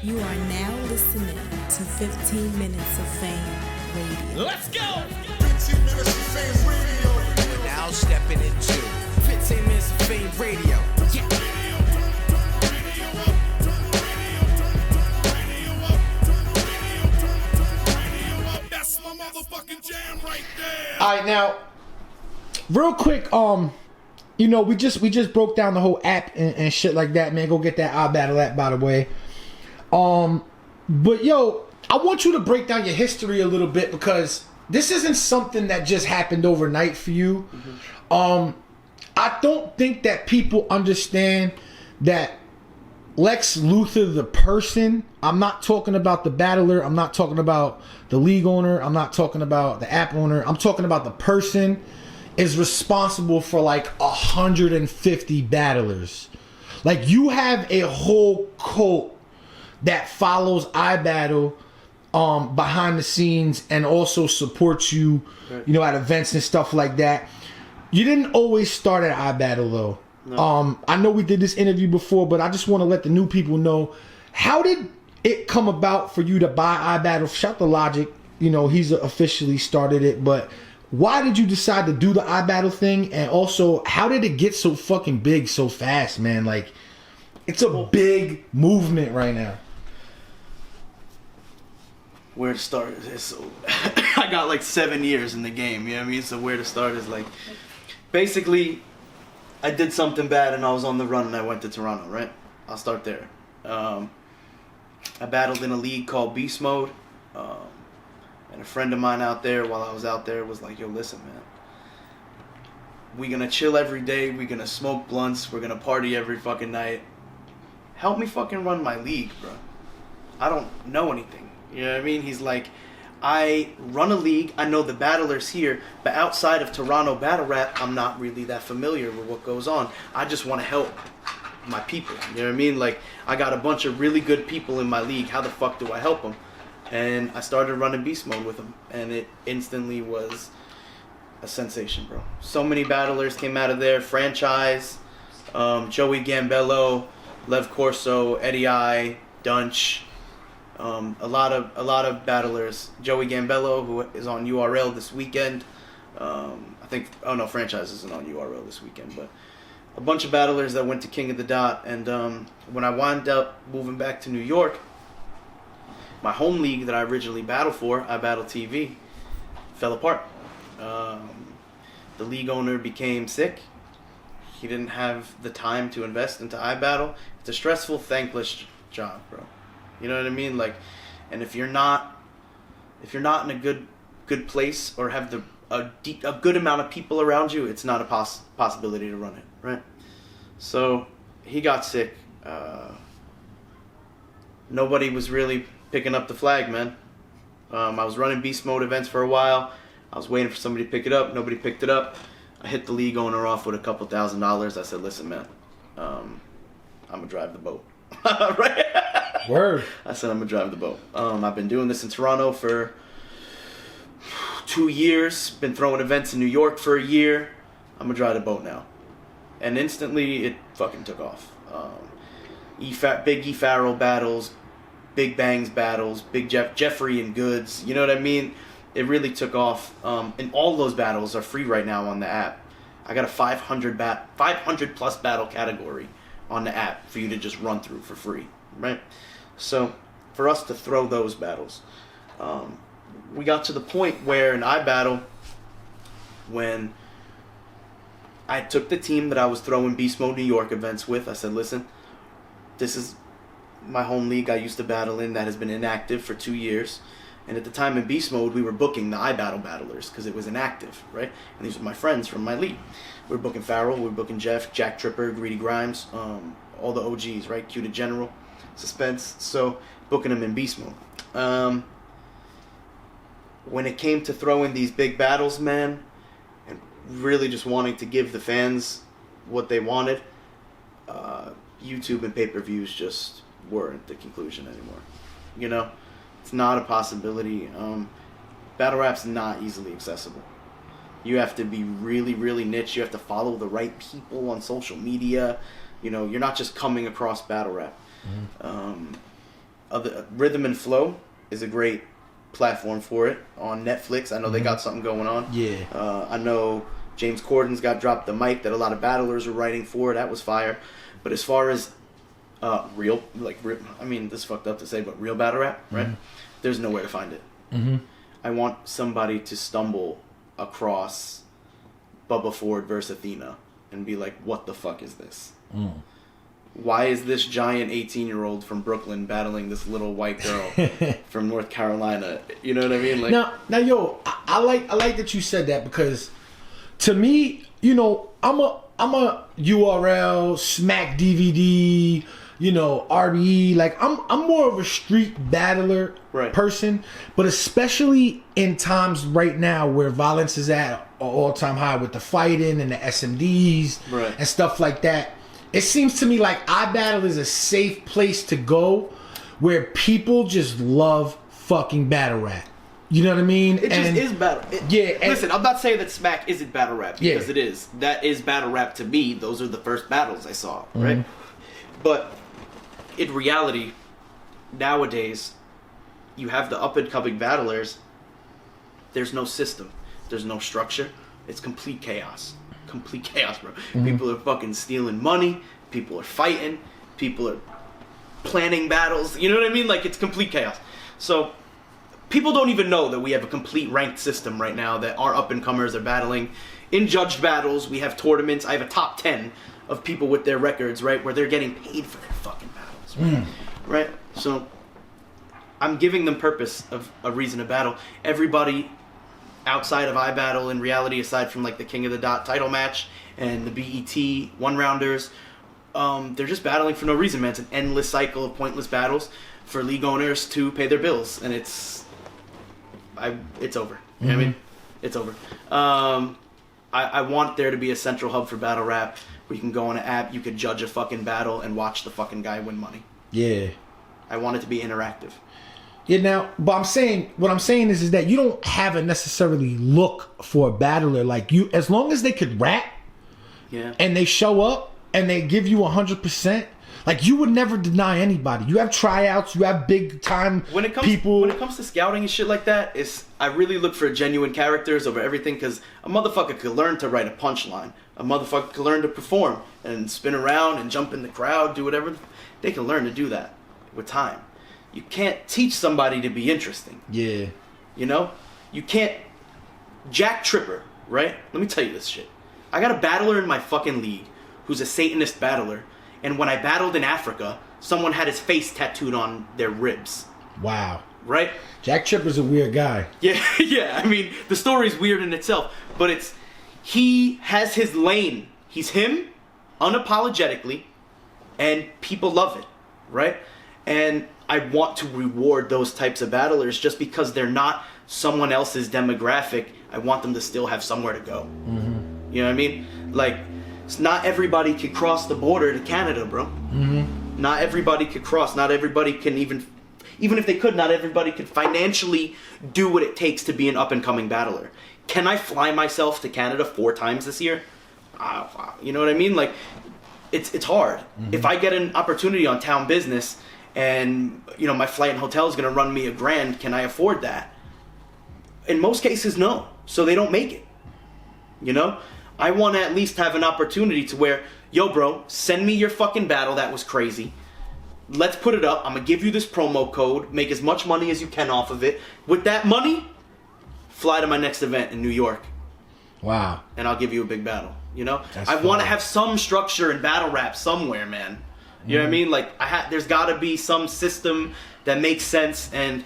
You are now listening to 15 Minutes of Fame Radio. Let's go! 15 Minutes of Fame Radio. We're now stepping into 15 Minutes of Fame Radio. Yeah. That's my motherfucking jam right there. All right, now, real quick, you know, we just broke down the whole app and shit like that, man. Go get that Ibattletv, by the way. But yo, I want you to break down your history a little bit because this isn't something that just happened overnight for you. Mm-hmm. I don't think that people understand that LEXX LUTHER, the person, I'm not talking about the battler, I'm not talking about the league owner, I'm not talking about the app owner, I'm talking about the person is responsible for like 150 battlers. Like, you have a whole cult that follows iBattle behind the scenes and also supports you, you know, at events and stuff like that. You didn't always start at iBattle though. No. I know we did this interview before, but I just want to let the new people know, how did it come about for you to buy iBattle? Shout to Logic, you know, he's officially started it, but why did you decide to do the iBattle thing? And also, how did it get so fucking big so fast, man? Like, it's a big movement right now. Where to start is so I got like 7 years in the game, you know what I mean? So where to start is like, basically, I did something bad and I was on the run and I went to Toronto, right? I'll start there. I battled in a league called Beast Mode. And a friend of mine out there, while I was out there, was like, yo, listen, man. We're going to chill every day. We're going to smoke blunts. We're going to party every fucking night. Help me fucking run my league, bro. I don't know anything. You know what I mean? He's like, I run a league. I know the battlers here. But outside of Toronto battle rap, I'm not really that familiar with what goes on. I just want to help my people. You know what I mean? Like, I got a bunch of really good people in my league. How the fuck do I help them? And I started running Beast Mode with him, and it instantly was a sensation, bro. So many battlers came out of there. Franchise, Joey Gambello, Lev Corso, Eddie I, Dunch, a lot of battlers. Joey Gambello, who is on URL this weekend. Franchise isn't on URL this weekend, but a bunch of battlers that went to King of the Dot. And when I wound up moving back to New York, my home league that I originally battled for, Ibattletv, fell apart. The league owner became sick. He didn't have the time to invest into iBattle. It's a stressful, thankless job, bro. You know what I mean? Like, and if you're not in a good place or have a good amount of people around you, it's not a possibility to run it, right? So he got sick. Nobody was really picking up the flag, man. I was running Beast Mode events for a while. I was waiting for somebody to pick it up. Nobody picked it up. I hit the league owner off with a couple $1,000s. I said, listen, man, I'm going to drive the boat. Right? Word. I said, I'm going to drive the boat. I've been doing this in Toronto for 2 years. Been throwing events in New York for a year. I'm going to drive the boat now. And instantly, it fucking took off. Big E. Farrell battles, Big Bangs battles, Big Jeffrey and Goods, you know what I mean? It really took off. And all those battles are free right now on the app. I got a 500 plus battle category on the app for you to just run through for free, right? So for us to throw those battles, we got to the point where in iBattle, when I took the team that I was throwing Beast Mode New York events with, I said, listen, this is my home league I used to battle in that has been inactive for 2 years. And at the time in Beast Mode, we were booking the iBattle battlers because it was inactive, right? And these were my friends from my league. We were booking Farrell, we were booking Jeff, Jack Tripper, Greedy Grimes, all the OGs, right? Q to General, Suspense. So booking them in Beast Mode. When it came to throwing these big battles, man, and really just wanting to give the fans what they wanted, YouTube and pay-per-views just weren't the conclusion anymore. You know? It's not a possibility. Battle rap's not easily accessible. You have to be really, really niche. You have to follow the right people on social media. You know, you're not just coming across battle rap. Rhythm and Flow is a great platform for it on Netflix. I know they got something going on. Yeah. I know James Corden's got Drop the Mic that a lot of battlers are writing for. That was fire. But as far as real, I mean, this is fucked up to say, but real battle rap, right? There's nowhere to find it. I want somebody to stumble across Bubba Ford versus Athena and be like, what the fuck is this? Why is this giant 18-year-old from Brooklyn battling this little white girl from North Carolina? You know what I mean? Like, now, yo, I like that you said that, because to me, you know, I'm a URL, Smack DVD, you know, RBE. Like, I'm more of a street battler person, but especially in times right now where violence is at an all-time high with the fighting and the SMDs and stuff like that. It seems to me like iBattle is a safe place to go where people just love fucking battle rap. You know what I mean? It just is battle. Listen, I'm not saying that Smack isn't battle rap, because it is. That is battle rap to me. Those are the first battles I saw, right? But in reality, nowadays, you have the up-and-coming battlers. There's no system. There's no structure. It's complete chaos. Complete chaos, bro. People are fucking stealing money. People are fighting. People are planning battles. You know what I mean? Like, it's complete chaos. So people don't even know that we have a complete ranked system right now, that our up-and-comers are battling in judged battles. We have tournaments. I have a top 10 of people with their records, right, where they're getting paid for their fucking battles, right? So I'm giving them purpose of a reason to battle. Everybody outside of iBattle, in reality, aside from like the King of the Dot title match and the BET one-rounders, they're just battling for no reason, man. It's an endless cycle of pointless battles for league owners to pay their bills, and it's over. You know what I mean? It's over. I want there to be a central hub for battle rap where you can go on an app, you could judge a fucking battle and watch the fucking guy win money. Yeah. I want it to be interactive. Yeah, now, but what I'm saying is that you don't have to necessarily look for a battler. Like, you, as long as they could rap, and they show up and they give you 100%, like, you would never deny anybody. You have tryouts, you have big time people. When it comes to scouting and shit like that, I really look for genuine characters over everything, because a motherfucker could learn to write a punchline. A motherfucker could learn to perform and spin around and jump in the crowd, do whatever. They can learn to do that with time. You can't teach somebody to be interesting. Yeah. You know? You can't... Jack Tripper, right? Let me tell you this shit. I got a battler in my fucking league who's a Satanist battler, and when I battled in Africa, someone had his face tattooed on their ribs. Wow. Right? Jack Tripper's a weird guy. Yeah, yeah. I mean, the story's weird in itself, but he has his lane. He's him, unapologetically, and people love it, right? And I want to reward those types of battlers just because they're not someone else's demographic. I want them to still have somewhere to go. You know what I mean? Like, not everybody could cross the border to Canada, bro. Not everybody could cross. Not everybody can even if they could, not everybody could financially do what it takes to be an up-and-coming battler. Can I fly myself to Canada 4 times this year? You know what I mean? Like, it's hard. If I get an opportunity on Town Business and, you know, my flight and hotel is going to run me $1,000, can I afford that? In most cases, no. So they don't make it. You know? I want to at least have an opportunity to where, yo, bro, send me your fucking battle. That was crazy. Let's put it up. I'm going to give you this promo code. Make as much money as you can off of it. With that money, fly to my next event in New York. Wow. And I'll give you a big battle. You know? That's I want to have some structure in battle rap somewhere, man. You know what I mean? Like, there's got to be some system that makes sense, and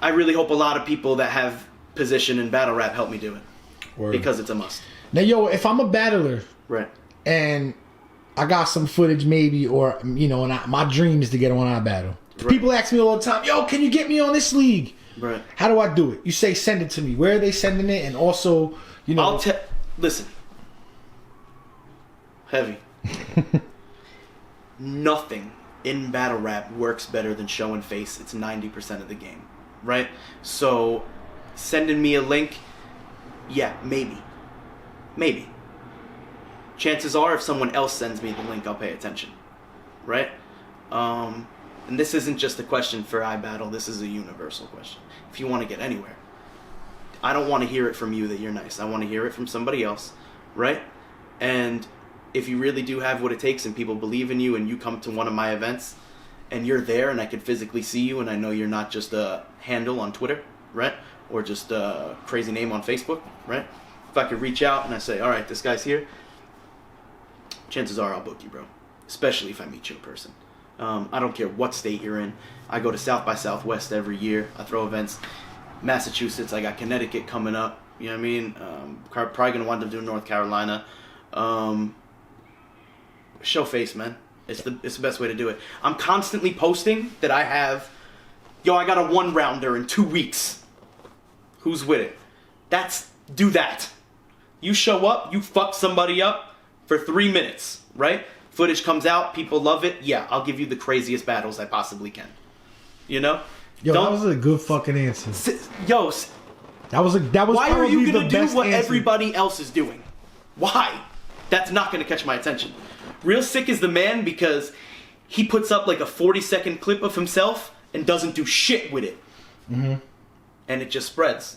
I really hope a lot of people that have position in battle rap help me do it. Word. Because it's a must. Now, yo, if I'm a battler, right, and I got some footage maybe, or, you know, and my dream is to get on iBattle. Right. People ask me all the time, yo, can you get me on this league? Right. How do I do it? You say send it to me. Where are they sending it? And also, you know... Listen. Heavy. Nothing in battle rap works better than show and face. It's 90% of the game, right? So, sending me a link, yeah, maybe. Chances are, if someone else sends me the link, I'll pay attention, right? And this isn't just a question for iBattle, this is a universal question. If you want to get anywhere, I don't want to hear it from you that you're nice. I want to hear it from somebody else, right? And if you really do have what it takes and people believe in you and you come to one of my events and you're there and I can physically see you and I know you're not just a handle on Twitter, right? Or just a crazy name on Facebook, right? If I could reach out and I say, all right, this guy's here, chances are I'll book you, bro. Especially if I meet you in person. I don't care what state you're in. I go to South by Southwest every year. I throw events. Massachusetts, I got Connecticut coming up. You know what I mean? Probably going to wind up doing North Carolina. Show face, man. It's the best way to do it. I'm constantly posting that I have, I got a 1-rounder in 2 weeks. Who's with it? Do that. You show up, you fuck somebody up for 3 minutes, right? Footage comes out, people love it. Yeah, I'll give you the craziest battles I possibly can. You know? Yo, that was a good fucking answer. That was why are you going to do what everybody else is doing? Why? That's not going to catch my attention. Real Sick is the man because he puts up like a 40-second clip of himself and doesn't do shit with it. Mm-hmm. And it just spreads.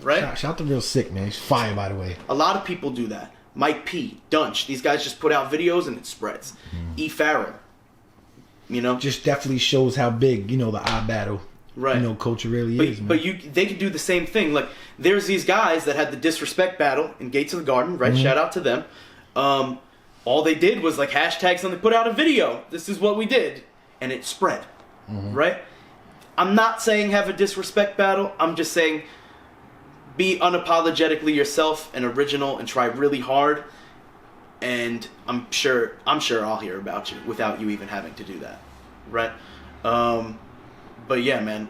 Right? Shout out to Real Sick, man. He's fire, by the way. A lot of people do that. Mike P, Dunch. These guys just put out videos and it spreads. E. Farrell. You know? Just definitely shows how big, the iBattle, culture really is, man. But they could do the same thing. Like, there's these guys that had the disrespect battle in Gates of the Garden, right? Mm-hmm. Shout out to them. All they did was like hashtag something, put out a video. This is what we did. And it spread. Mm-hmm. Right? I'm not saying have a disrespect battle. I'm just saying be unapologetically yourself and original and try really hard. And I'm sure I'll hear about you without you even having to do that. Right? But yeah, man,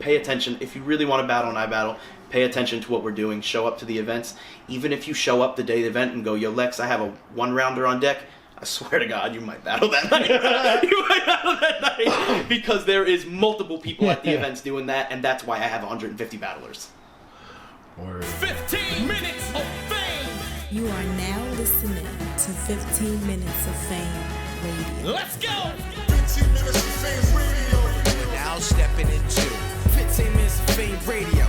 pay attention. If you really want to battle on iBattle, pay attention to what we're doing. Show up to the events. Even if you show up the day of the event and go, yo, Lex, I have a 1-rounder on deck, I swear to God, you might battle that night. You might battle that night. Because there is multiple people at the events doing that, and that's why I have 150 battlers. Word. 15 minutes of fame. You are now listening to 15 Minutes of Fame Radio. Let's go. 15 minutes of fame radio. Now stepping into 15 minutes of fame radio.